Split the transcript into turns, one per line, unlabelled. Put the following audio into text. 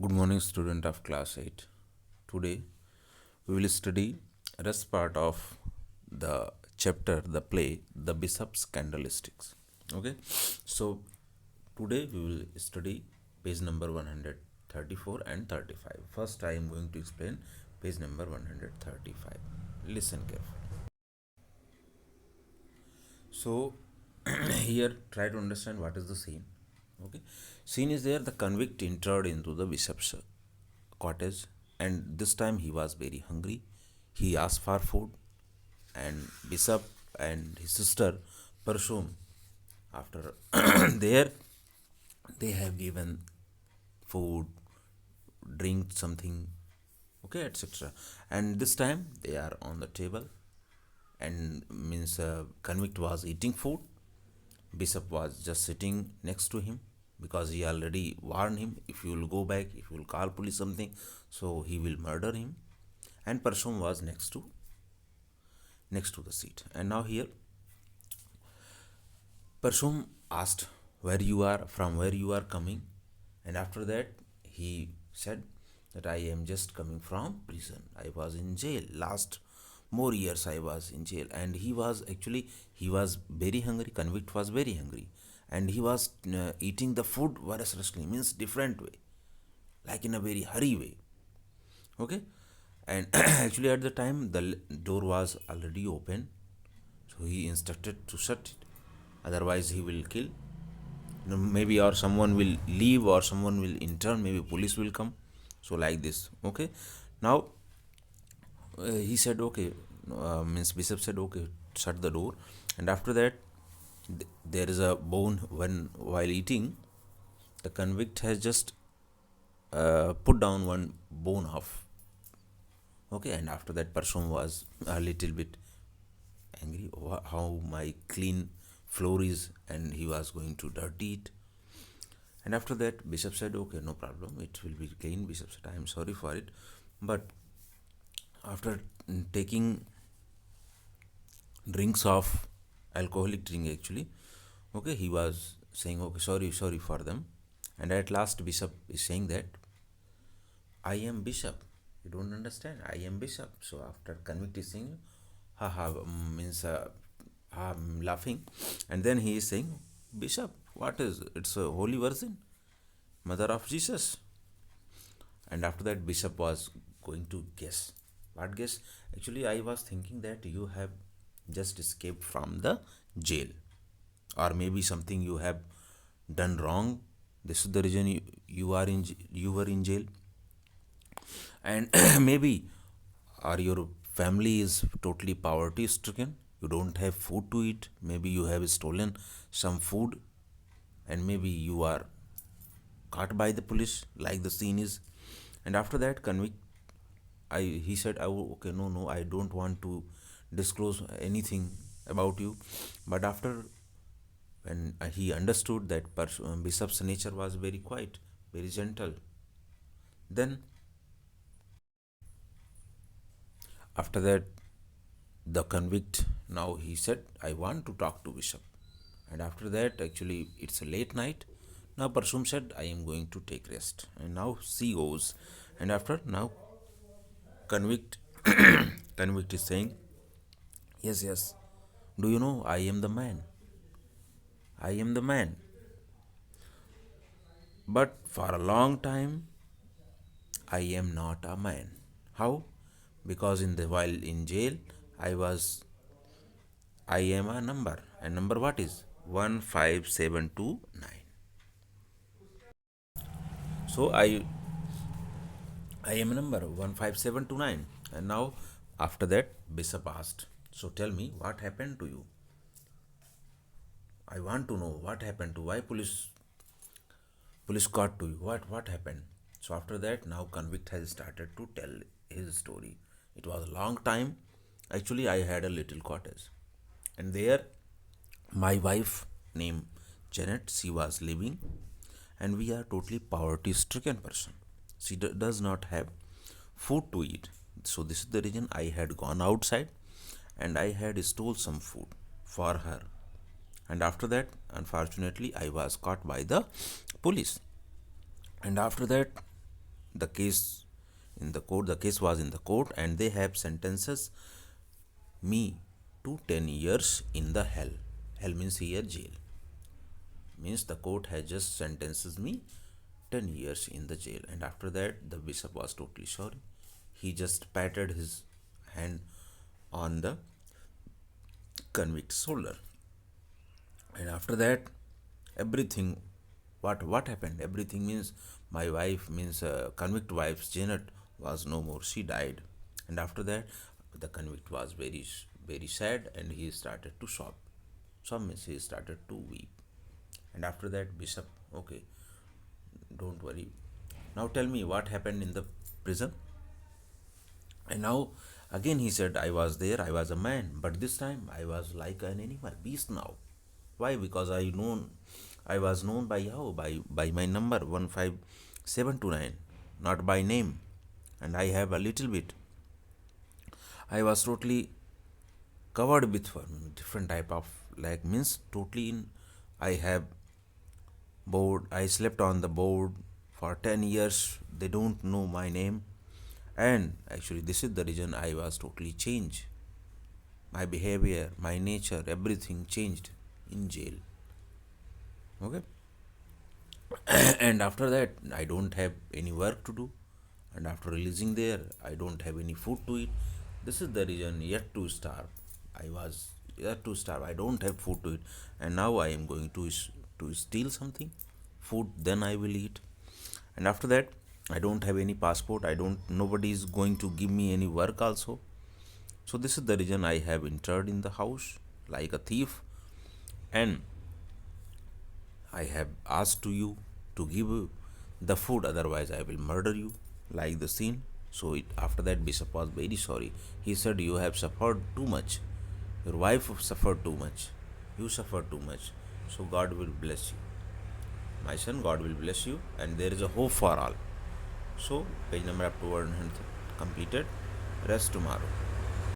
Good morning, student of class 8. Today we will study rest part of the chapter, the play, The Bishop's Candlesticks. Okay, so today we will study page number 134 and 35. First, I am going to explain page number 135. Listen carefully. So, here try to understand what is the scene. Okay, scene is there. The convict entered into the bishop's cottage, and this time he was very hungry. He asked for food, and bishop and his sister Parshum, after there, they have given food, drink something, okay, etc. And this time they are on the table, and means convict was eating food. Bishop was just sitting next to him because he already warned him, if you will go back, if you will call police something, so he will murder him. And Parshum was next to the seat. And now here Parshum asked where you are, from where you are coming, and after that he said that I am just coming from prison. I was in jail last more years. I was in jail, and he was very hungry. Convict was very hungry, and he was eating the food voraciously, means different way, like in a very hurry way. Okay, and actually at the time the door was already open, so he instructed to shut it, otherwise he will kill. Maybe or someone will leave or someone will intern, maybe police will come, so like this. Okay, now he said okay, means bishop said okay, shut the door. And after that there is a bone. When while eating, the convict has just put down one bone off. Okay, and after that Parshum was a little bit angry, how my clean floor is, and he was going to dirty it. And after that bishop said okay, no problem, it will be clean. Bishop said I am sorry for it, but after taking drinks of alcoholic drink, actually, okay, he was saying okay, sorry for them. And at last bishop is saying that I am bishop, you don't understand, I am bishop. So after convict is saying ha ha, means laughing. And then he is saying, bishop, what is, it's a holy virgin, mother of Jesus. And after that bishop was going to guess. What guess? Actually I was thinking that you have just escaped from the jail, or maybe something you have done wrong. This is the reason you were in jail. And maybe, or your family is totally poverty stricken, you don't have food to eat, maybe you have stolen some food, and maybe you are caught by the police, like the scene is. And after that convict, he said, oh, okay, no, I don't want to disclose anything about you. But after, when he understood that bishop's nature was very quiet, very gentle, then after that the convict, now he said I want to talk to bishop. And after that, actually it's a late night. Now Parshum said I am going to take rest, and now she goes. And after, now convict convict is saying, yes, do you know I am the man, I am the man. But for a long time I am not a man. How? Because in the while in jail I was, I am a number. And number what is? 15729. So I am a number 15729. And now after that bishop asked, so tell me what happened to you. I want to know what happened to, why police caught to you. What happened? So after that now convict has started to tell his story. It was a long time. Actually I had a little cottage, and there my wife named Janet, she was living, and we are totally poverty stricken person. She does not have food to eat. So this is the reason I had gone outside, and I had stole some food for her. And after that, unfortunately, I was caught by the police. And after that, the case in the court. The case was in the court, and they have sentences me to 10 years in the hell. Hell means here jail. Means the court has just sentences me 10 years in the jail. And after that, the bishop was totally sorry. He just patted his hand on the convict's shoulder. And after that, everything, what happened? Everything means my wife, means convict wife Janet, was no more. She died. And after that, the convict was very sad, and he started to sob. Sob means he started to weep. And after that, bishop, okay, don't worry. Now tell me what happened in the prison. And now again he said, I was there, I was a man, but this time I was like an animal, beast now. Why? Because I was known by how? By my number 15729, not by name. And I have a little bit. I was totally covered with different type of, like, means totally in. I have board. I slept on the board for 10 years. They don't know my name. And actually, this is the reason I was totally changed. My behavior, my nature, everything changed in jail. Okay. And after that, I don't have any work to do. And after releasing there, I don't have any food to eat. This is the reason, yet to starve. I was yet to starve. I don't have food to eat. And now I am going to steal something, food, then I will eat. And after that, I don't have any passport. Nobody is going to give me any work also. So this is the reason I have entered in the house like a thief, and I have asked to you to give the food, otherwise I will murder you, like the scene. So after that, bishop was very sorry. He said, you have suffered too much. Your wife suffered too much. You suffered too much. So God will bless you. My son, God will bless you, and there is a hope for all. So page number up to 100 completed. Rest tomorrow.